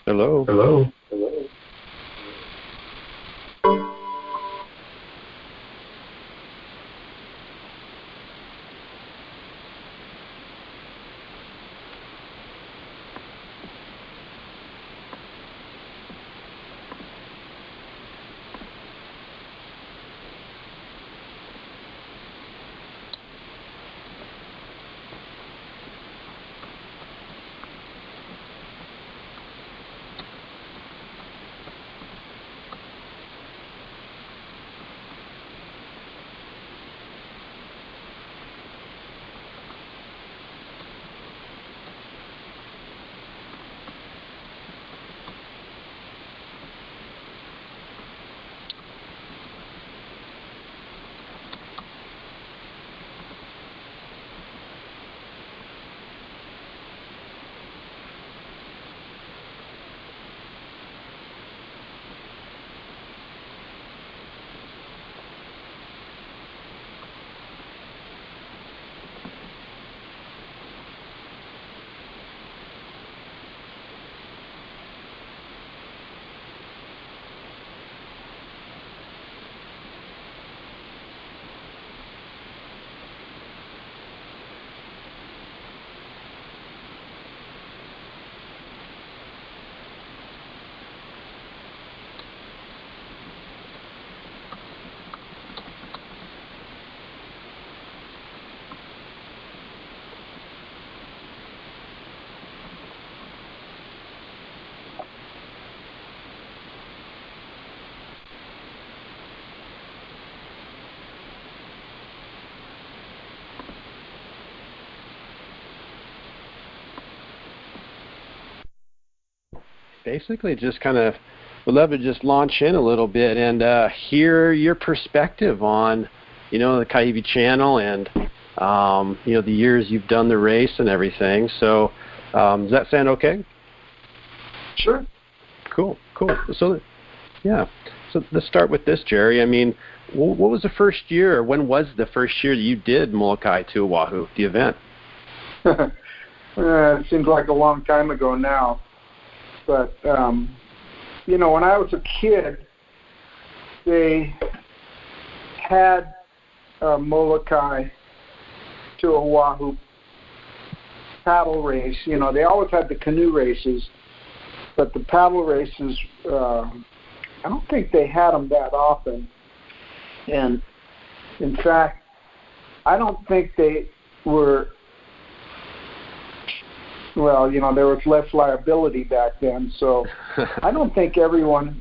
Hello. Hello. Basically, just kind of would love to just launch in a little bit and hear your perspective on, the Kaiwi Channel and, the years you've done the race and everything. So does that sound okay? Sure. Cool. So, yeah. So let's start with this, Gerry. I mean, what was the first year, or when was the first year that you did Molokai to Oahu, the event? It seems like a long time ago now. But, when I was a kid, they had a Molokai to Oahu paddle race. They always had the canoe races, but the paddle races, I don't think they had them that often. And, in fact, I don't think they were... Well, there was less liability back then, so I don't think everyone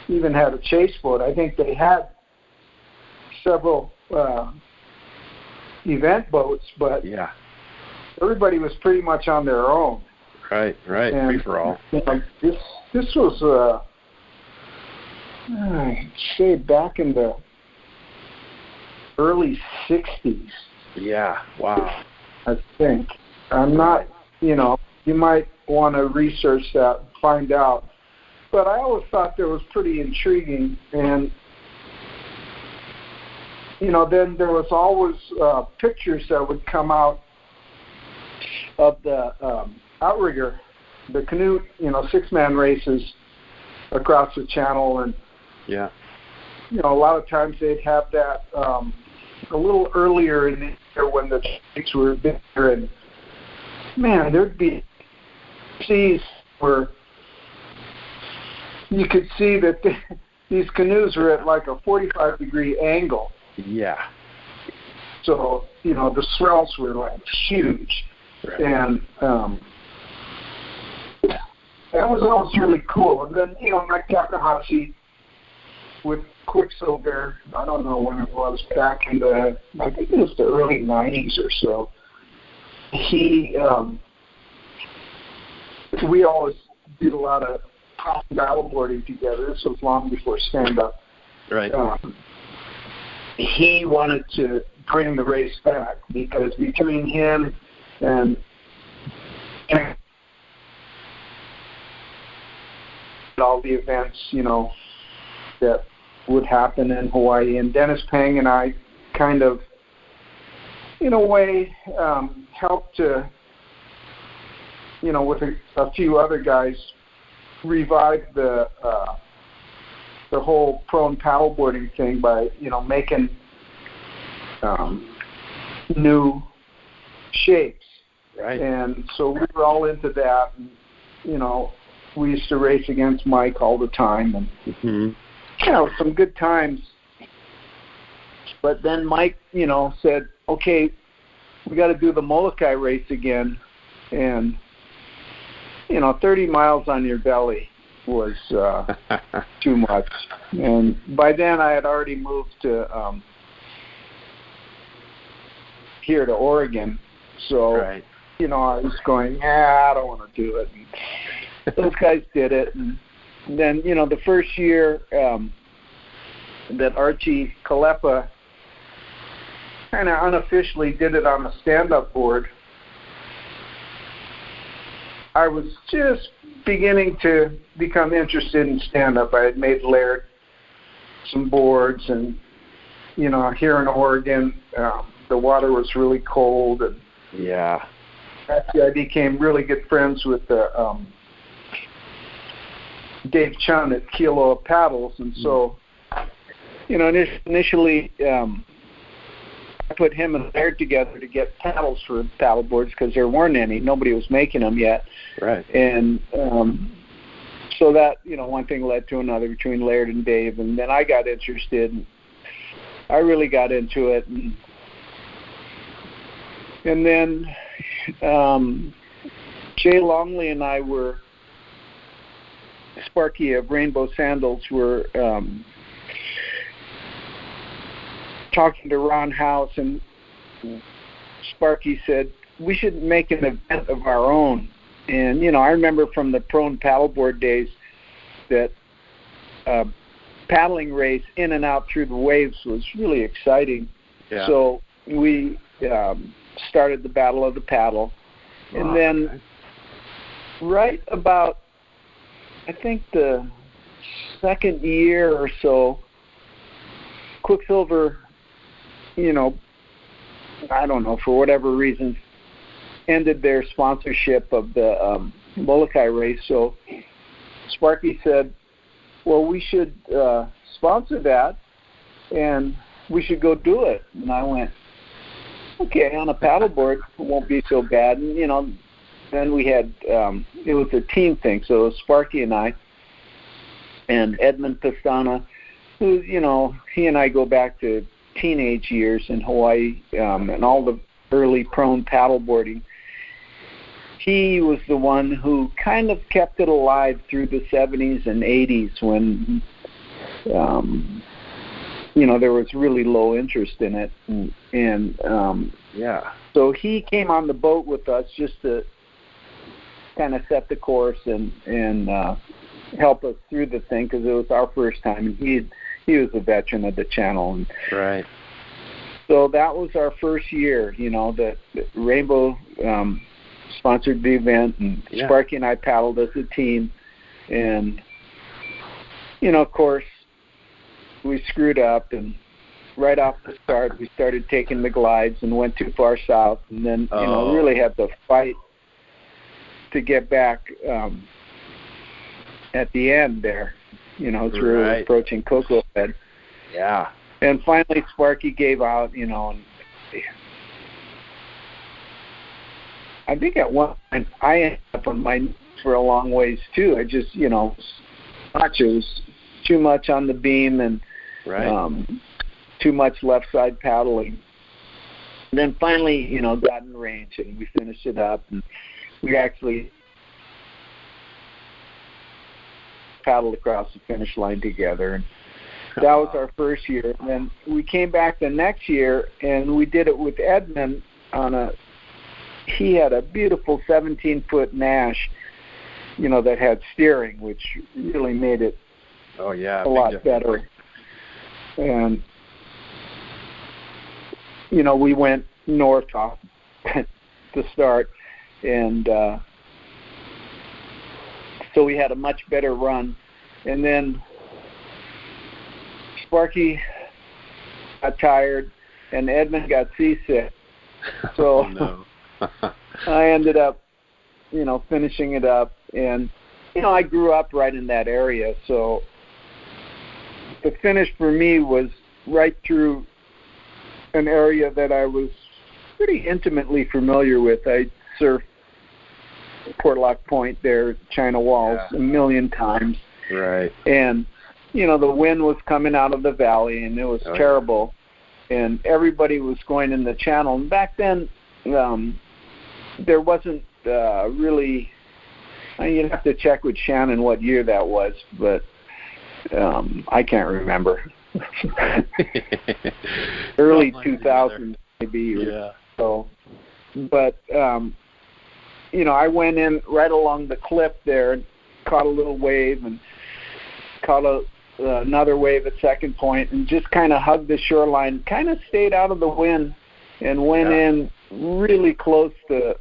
even had a chase boat. I think they had several event boats, but yeah, everybody was pretty much on their own. Right, and, free for all. This was, I'd say, back in the early 60s. Yeah, wow. I think. I'm not... you might want to research that and find out. But I always thought that was pretty intriguing. And, then there was always pictures that would come out of the outrigger, the canoe, 6-man races across the channel. And, yeah, a lot of times they'd have that a little earlier in the year when the chicks were bigger. And, man, there'd be seas where you could see that these canoes were at like a 45-degree angle. Yeah. So, the swells were like huge. Right. And that was always really cool. And then, like Takahashi with Quicksilver, I don't know when it was, back in I think it was the early 90s or so. We always did a lot of paddleboarding together. This was long before stand-up. Right. He wanted to bring the race back because between him and all the events, that would happen in Hawaii. And Dennis Pang and I kind of, in a way, helped to, with a few other guys, revive the whole prone paddleboarding thing by, making new shapes. Right. And so we were all into that. And, we used to race against Mike all the time, and some good times. But then Mike, said, "Okay, we got to do the Molokai race again," and 30 miles on your belly was too much. And by then I had already moved to here to Oregon, so right. I was going, I don't want to do it. And those guys did it, and then the first year that Archie Kalepa kind of unofficially did it on a stand-up board, I was just beginning to become interested in stand-up. I had made Laird some boards, and here in Oregon, the water was really cold, and yeah, actually I became really good friends with Dave Chun at Kilo Paddles, and so initially I put him and Laird together to get paddles for paddle boards because there weren't any. Nobody was making them yet. Right. And so that, one thing led to another between Laird and Dave, and then I got interested. And I really got into it. And then Jay Longley and I were, Sparky of Rainbow Sandals, were talking to Ron House, and Sparky said, we should make an event of our own. And, I remember from the prone paddleboard days that paddling race in and out through the waves was really exciting. Yeah. So we started the Battle of the Paddle. And then right about, I think the second year or so, Quicksilver, I don't know, for whatever reason, ended their sponsorship of the Molokai race. So Sparky said, well, we should sponsor that, and we should go do it. And I went, okay, on a paddleboard, it won't be so bad. And, then we had, it was a team thing, so it was Sparky and I, and Edmund Pastana, who, he and I go back to teenage years in Hawaii, and all the early prone paddleboarding. He was the one who kind of kept it alive through the 70s and 80s when, there was really low interest in it. And so he came on the boat with us just to kind of set the course and help us through the thing, because it was our first time, and he was a veteran of the channel. And right. So that was our first year, the Rainbow sponsored the event, and Sparky and I paddled as a team. And, of course, we screwed up, and right off the start, we started taking the glides and went too far south, and then, really had to fight to get back at the end there, through approaching Cocoa Head. Yeah. And finally, Sparky gave out, and I think at one point I ended up on my knees for a long ways too. I just, it was too much on the beam and too much left side paddling. And then finally, got in range and we finished it up, and we actually paddled across the finish line together. And that was our first year. And then we came back the next year, and we did it with Edmund on he had a beautiful 17-foot Nash, that had steering, which really made it a lot better. And, we went north off to start, and so we had a much better run And then Sparky got tired, and Edmund got seasick. So oh, no. I ended up, finishing it up. And, I grew up right in that area, so the finish for me was right through an area that I was pretty intimately familiar with. I surfed Portlock Point there, China Walls, a million times. Right. And, the wind was coming out of the valley, and it was terrible. Yeah. And everybody was going in the channel. And back then, there wasn't really, you'd have to check with Shannon what year that was, but I can't remember. Early 2000s maybe. Yeah. So, but I went in right along the cliff there and caught a little wave and caught another wave at Second Point and just kind of hugged the shoreline, kind of stayed out of the wind and went in really close to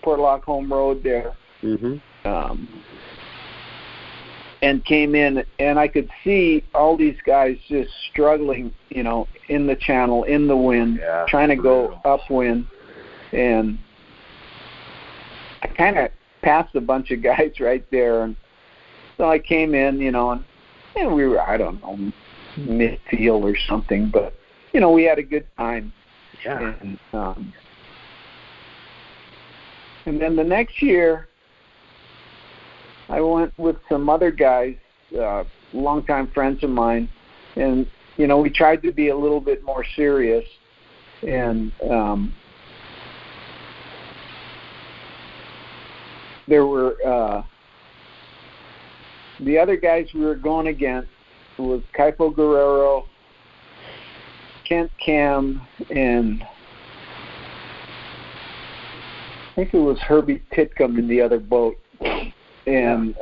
Portlock Home Road there. Mm-hmm. And came in, and I could see all these guys just struggling, in the channel, in the wind, trying to go upwind. And I kind of passed a bunch of guys right there. And so I came in, and we were, I don't know, midfield or something. But, we had a good time. Yeah. And then the next year, I went with some other guys, longtime friends of mine, and, we tried to be a little bit more serious. And there were the other guys we were going against was Kaipo Guerrero, Kent Cam, and I think it was Herbie Titcomb in the other boat. And,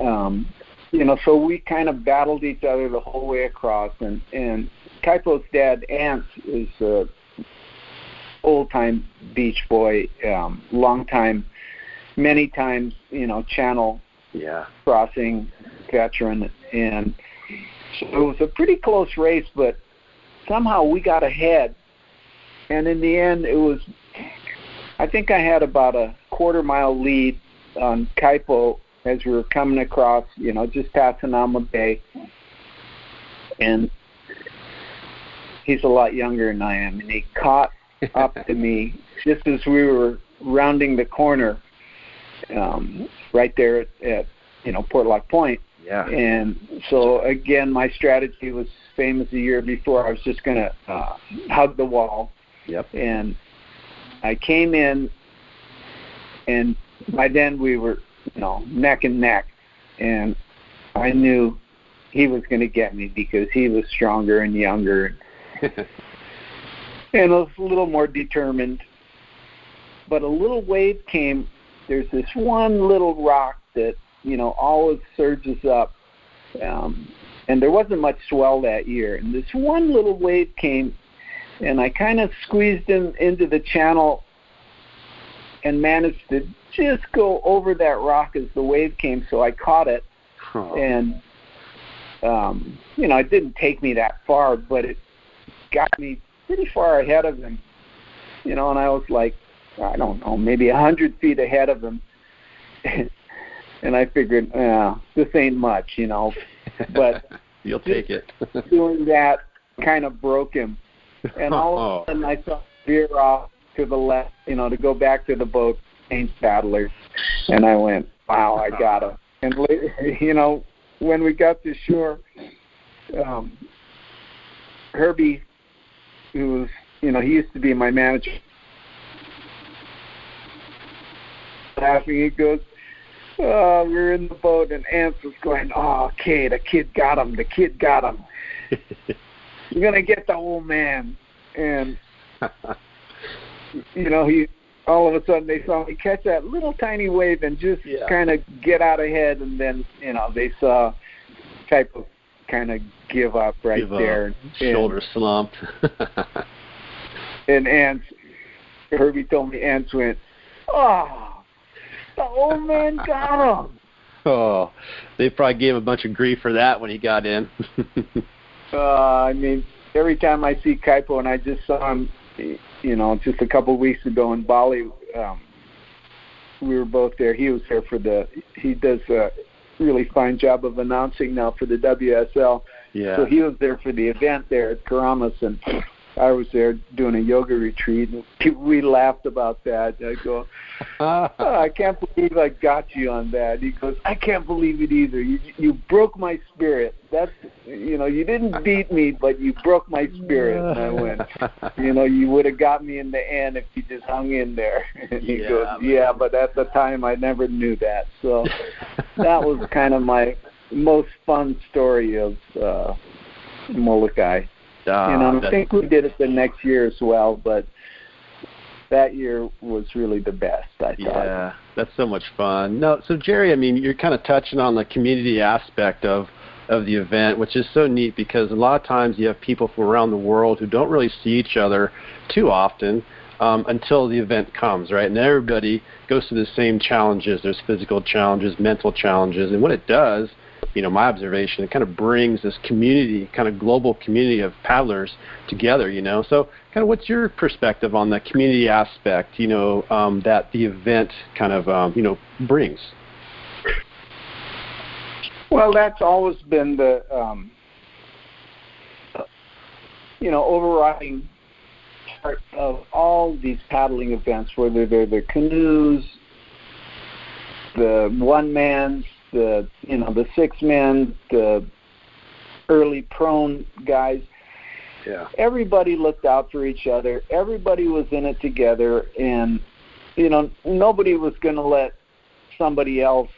so we kind of battled each other the whole way across. And Kaipo's dad, Ant, is a old-time beach boy, long time, many times, channel crossing veteran. And so it was a pretty close race, but somehow we got ahead. And in the end, I think I had about a quarter-mile lead on Kaipo as we were coming across, just past Sonoma Bay. And he's a lot younger than I am. And he caught up to me just as we were rounding the corner right there at Portlock Point. Yeah. And so, again, my strategy was same as the year before. I was just going to hug the wall. Yep. And I came in, and by then we were neck and neck, and I knew he was going to get me because he was stronger and younger and was a little more determined. But a little wave came. There's this one little rock that, always surges up, and there wasn't much swell that year. And this one little wave came, and I kind of squeezed him into the channel and managed to just go over that rock as the wave came, so I caught it. And, it didn't take me that far, but it got me pretty far ahead of him, and I was like, I don't know, maybe 100 feet ahead of him. And I figured, this ain't much, but you'll take it. Doing that kind of broke him. And all of a sudden I saw him veer off to the left, to go back to the boat, Saint Paddler. And I went, wow, I got him. And later, when we got to shore, Herbie, who was, he used to be my manager, laughing, he goes, we're in the boat, and Ants was going, okay, the kid got him. You're going to get the old man. And, he all of a sudden they saw me catch that little tiny wave and just kind of get out ahead, and then, they saw Kaipo kind of give up there. Shoulder slumped. And Ants, Herbie told me, Ants went, the old man got him. Oh, they probably gave a bunch of grief for that when he got in. I mean, every time I see Kaipo, and I just saw him, just a couple of weeks ago in Bali, we were both there. He was there he does a really fine job of announcing now for the WSL. Yeah. So he was there for the event there at Karamas, and I was there doing a yoga retreat, and we laughed about that. I go, I can't believe I got you on that. He goes, I can't believe it either. You broke my spirit. That's, you didn't beat me, but you broke my spirit. And I went, you would have got me in the end if you just hung in there. And he goes, yeah, but at the time I never knew that. So that was kind of my most fun story of Molokai. I think we did it the next year as well, but that year was really the best, I thought. Yeah, that's so much fun. No, so Gerry, I mean, you're kind of touching on the community aspect of the event, which is so neat because a lot of times you have people from around the world who don't really see each other too often until the event comes, right? And everybody goes through the same challenges. There's physical challenges, mental challenges, and what it does, my observation, it kind of brings this community, kind of global community of paddlers together, So kind of what's your perspective on the community aspect, that the event kind of, brings? Well, that's always been the, overriding part of all these paddling events, whether they're the canoes, the one-mans, the 6-men, the early prone guys. Yeah. Everybody looked out for each other. Everybody was in it together, and nobody was going to let somebody else,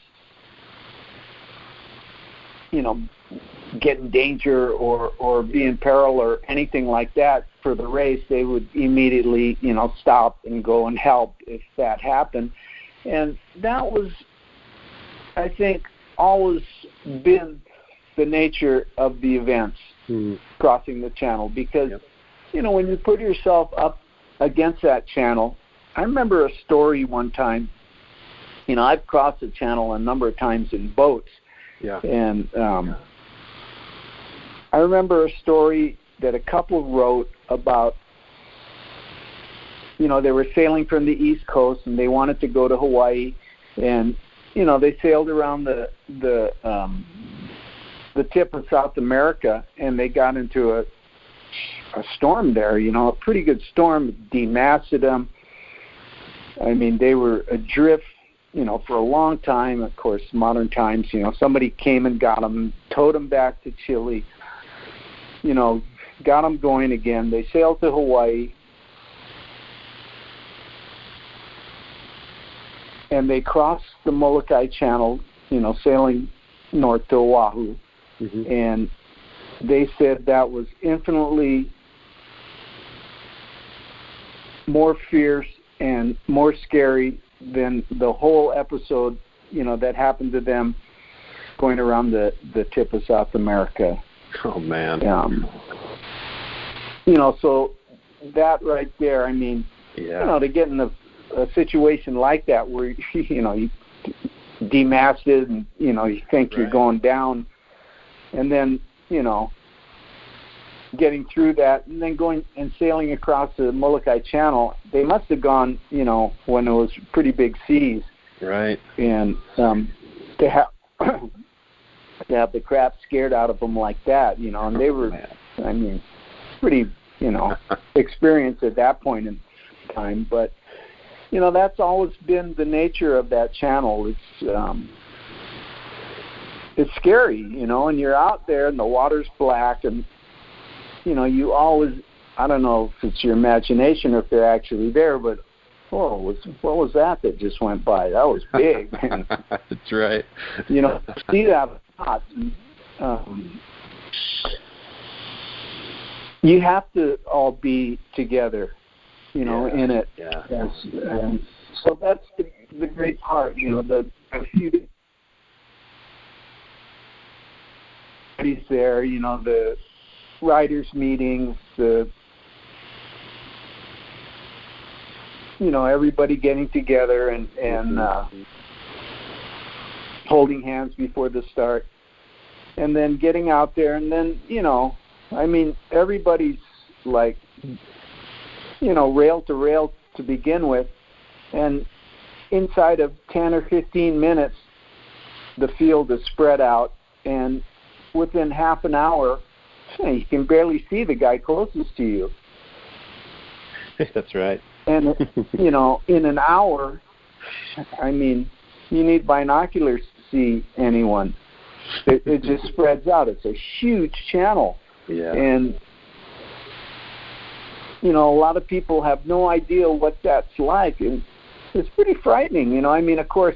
get in danger or be in peril or anything like that for the race. They would immediately, stop and go and help if that happened. And that was, I think, always been the nature of the events crossing the channel because, when you put yourself up against that channel, I remember a story one time, I've crossed the channel a number of times in boats. Yeah. And I remember a story that a couple wrote about, they were sailing from the East Coast and they wanted to go to Hawaii, and they sailed around the tip of South America, and they got into a storm there, a pretty good storm, demasted them. I mean, they were adrift, for a long time. Of course, modern times, somebody came and got them, towed them back to Chile, got them going again. They sailed to Hawaii, and they crossed the Molokai Channel, sailing north to Oahu. Mm-hmm. And they said that was infinitely more fierce and more scary than the whole episode, that happened to them going around the tip of South America. Oh, man. So that right there, I mean, to get in a situation like that where, you demasted and, you think you're going down, and then, getting through that and then going and sailing across the Molokai Channel, they must have gone, when it was pretty big seas. Right. And to have the crap scared out of them like that, and they were, I mean, pretty, experienced at that point in time. But, that's always been the nature of that channel. It's scary, and you're out there and the water's black, and you always, I don't know if it's your imagination or if they're actually there, but what was that just went by? That was big. That's right. See that a lot. You have to all be together, in it. Yeah. And so that's the great part, the few days there, the riders meetings, everybody getting together and holding hands before the start, and then getting out there, and then, I mean, everybody's like, rail to rail to begin with, and inside of 10 or 15 minutes, the field is spread out, and within half an hour, you can barely see the guy closest to you. That's right. And, in an hour, I mean, you need binoculars to see anyone. It just spreads out. It's a huge channel. Yeah. And, a lot of people have no idea what that's like. And it's pretty frightening, I mean, of course,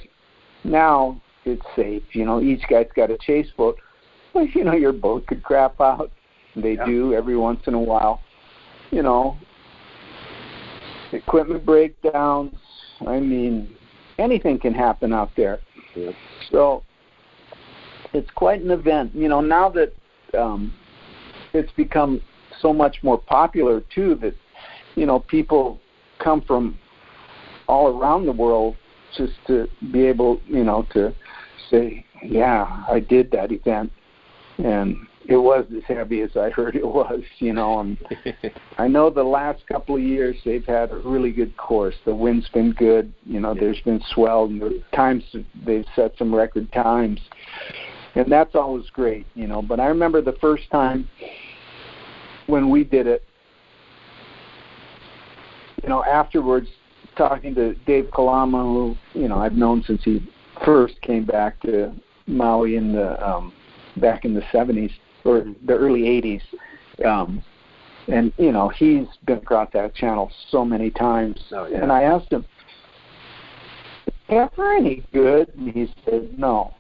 now it's safe. Each guy's got a chase boat. But, your boat could crap out. They do every once in a while. Equipment breakdowns. I mean, anything can happen out there. Yeah. So it's quite an event. Now that it's become so much more popular, too, that, people come from all around the world just to be able, to say, yeah, I did that event. And it was as heavy as I heard it was, and I know the last couple of years they've had a really good course. The wind's been good, there's been swell, and the times they've set some record times, and that's always great, But I remember the first time when we did it, afterwards, talking to Dave Kalama, who, I've known since he first came back to Maui in the back in the 70s or the early 80s. And, he's been across that channel so many times. Oh, yeah. And I asked him, is it ever any good? And he said, no.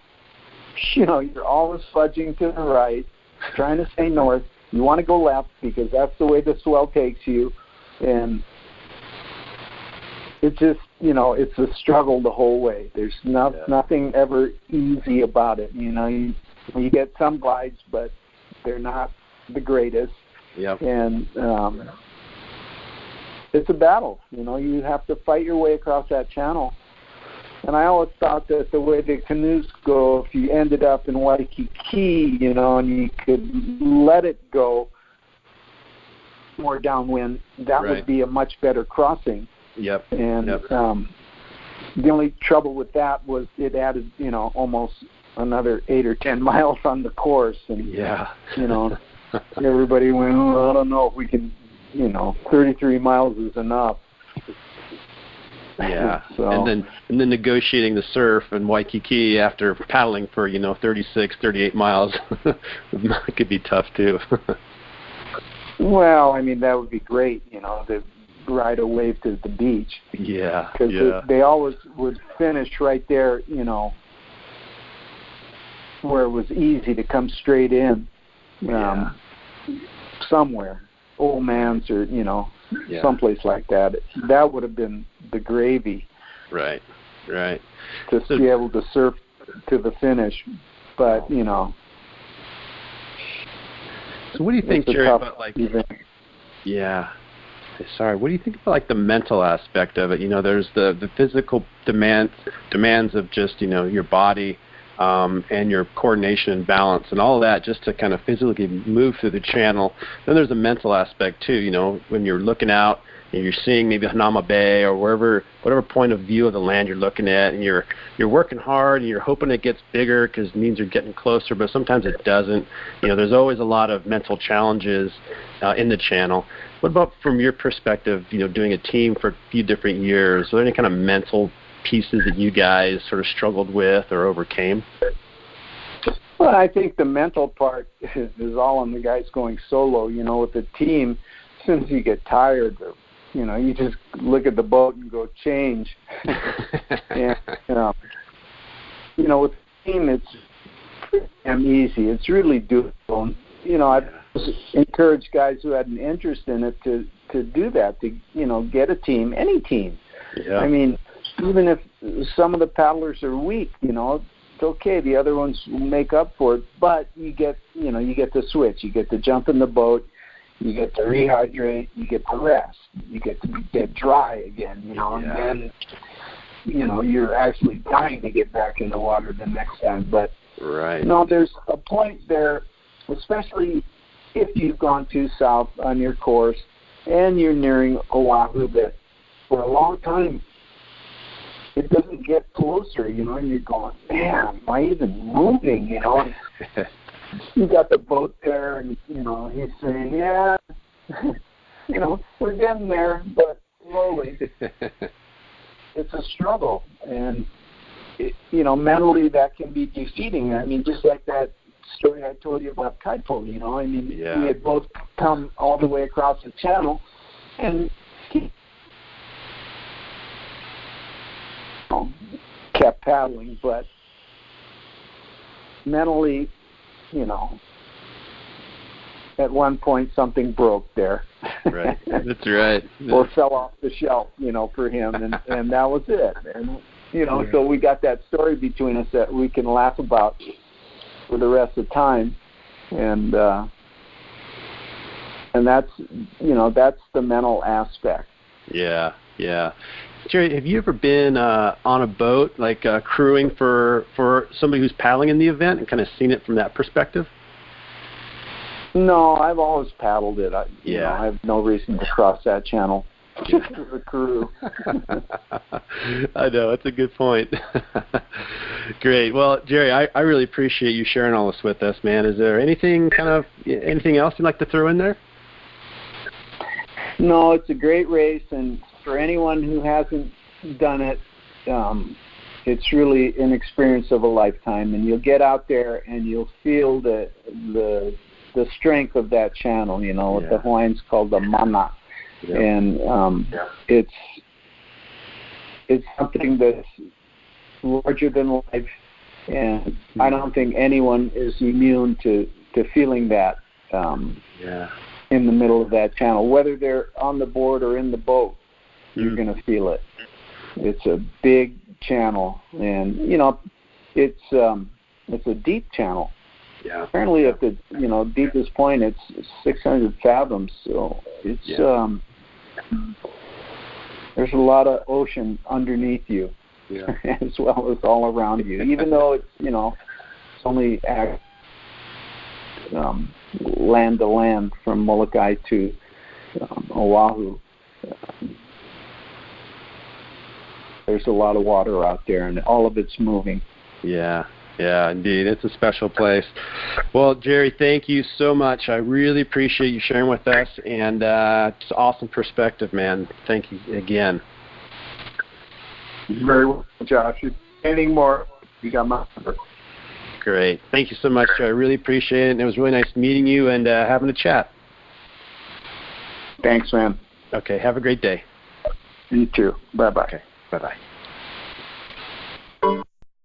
You're always fudging to the right, trying to stay north. You want to go left because that's the way the swell takes you. And it's just, it's a struggle the whole way. There's nothing ever easy about it. You get some glides, but they're not the greatest. Yep. And it's a battle. You have to fight your way across that channel. And I always thought that the way the canoes go, if you ended up in Waikiki, and you could let it go more downwind, that would be a much better crossing. Yep. And the only trouble with that was it added, almost another 8 or 10 miles on the course. And, everybody went, I don't know if we can, 33 miles is enough. Yeah. So, and then negotiating the surf in Waikiki after paddling for, 36, 38 miles could be tough too. Well, I mean, that would be great, to ride a wave to the beach. Yeah. Because they always would finish right there, where it was easy to come straight in somewhere, Old Man's or, someplace like that. That would have been the gravy. Right. To be able to surf to the finish. But, So what do you think, Gerry, about event. What do you think about the mental aspect of it? There's the physical demands of just, your body and your coordination and balance and all of that just to kind of physically move through the channel. Then there's a mental aspect too, when you're looking out and you're seeing maybe Hanama Bay or whatever point of view of the land you're looking at, and you're working hard and you're hoping it gets bigger because it means you're getting closer, but sometimes it doesn't. There's always a lot of mental challenges in the channel. What about from your perspective, doing a team for a few different years? Were there any kind of mental pieces that you guys sort of struggled with or overcame? Well, I think the mental part is all on the guys going solo. With the team, as soon as you get tired, you just look at the boat and go change. And, with the team, it's pretty damn easy. It's really doable. I've encouraged guys who had an interest in it to do that, to, get a team, any team. Yeah. I mean, even if some of the paddlers are weak, it's okay. The other ones will make up for it, but you get the switch. You get to jump in the boat. You get to rehydrate. You get to rest. You get to get dry again, and then you're actually dying to get back in the water the next time. But right. There's a point there, especially if you've gone too south on your course and you're nearing Oahu, that for a long time it doesn't get closer, and you're going, man, am I even moving, You got the boat there, and, he's saying, yeah, we're getting there, but slowly. It's a struggle, and, mentally that can be defeating. I mean, just like that story I told you about Kaipo, Yeah. we had both come all the way across the channel, and kept paddling, but mentally, at one point something broke there. Right. That's right. Or fell off the shelf, for him, and that was it. And so we got that story between us that we can laugh about for the rest of the time, and that's the mental aspect. Yeah. Gerry, have you ever been on a boat, like crewing for somebody who's paddling in the event, and kind of seen it from that perspective? No, I've always paddled it. I have no reason to cross that channel just as a crew. I know, that's a good point. Great. Well, Gerry, I really appreciate you sharing all this with us, man. Is there anything else you'd like to throw in there? No, it's a great race, and for anyone who hasn't done it, it's really an experience of a lifetime. And you'll get out there and you'll feel the strength of that channel. What the Hawaiians call the mana, and it's something that's larger than life. And I don't think anyone is immune to feeling that. In the middle of that channel, whether they're on the board or in the boat, you're going to feel it. It's a big channel, and it's a deep channel. Yeah. Apparently, at the deepest point, it's 600 fathoms. So it's there's a lot of ocean underneath you, as well as all around you. Even though it's only land to land from Molokai to Oahu. There's a lot of water out there, and all of it's moving. Yeah, indeed. It's a special place. Well, Gerry, thank you so much. I really appreciate you sharing with us, and it's awesome perspective, man. Thank you again. Very well, Josh. Any more, you got my number. Great. Thank you so much, Gerry. I really appreciate it, and it was really nice meeting you and having a chat. Thanks, man. Okay, have a great day. You too. Bye-bye. Okay, bye-bye.